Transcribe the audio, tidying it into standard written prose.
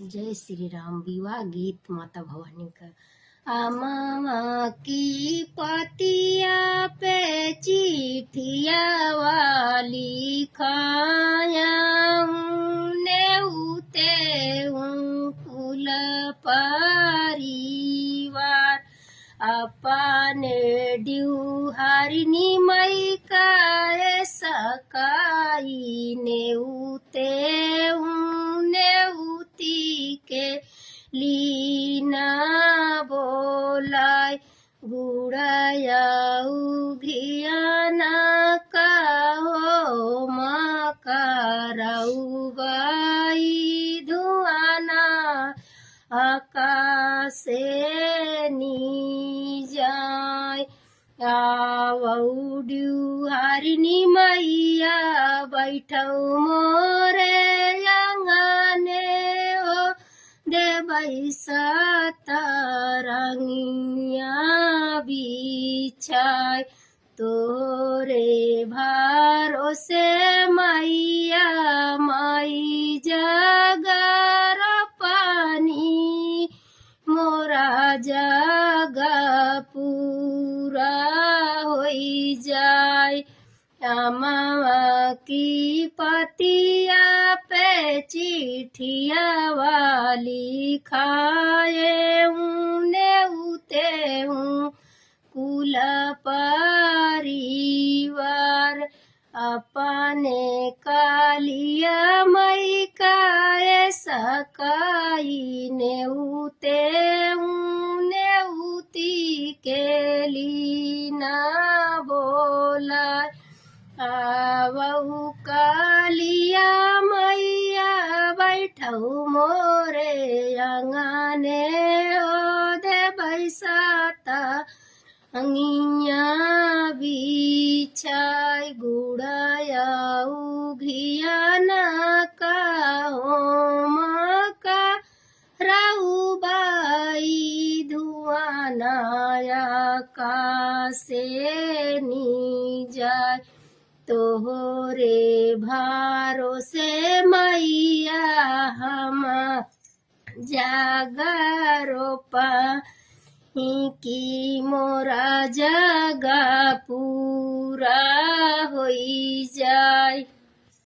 जय श्री राम। विवाह गीत माता भवानी का। अमामा की पतिया पे चिट्ठिया वाली खाया नेउते कुल परिवार अपने ड्यूहारिनी मई का सकाई नेउते नेउती के लीना बोलाय गुड़ाया उघियाना का हो मकाराऊ बाई धुआना आकाशे नी जाय आवऊ ड्यूहारिनी मैया बैठऊ मोरे अंगने हो देवैसा तरंगिया बिछाय तोरे भरोसे मैया माई जगर पानी मोरा जगा पूरा होई जाय अमामा की पतिया पे चिट्ठिया वाली खाए नेउते कुल परिवार अपने कालिया मई का सकाई नेउते नेउती के लीना बोला आवऊ कालिया मैया बैठऊ मोरे अंगने ओ दे बैसाता अंगिया बिछाय गुड़ाया उघियाना का होमका राऊ बाई धुआनाया का से नी जाय तोहरे भरोसे मैया हम जागरोपा की मोरा जगा पूरा होई जाय।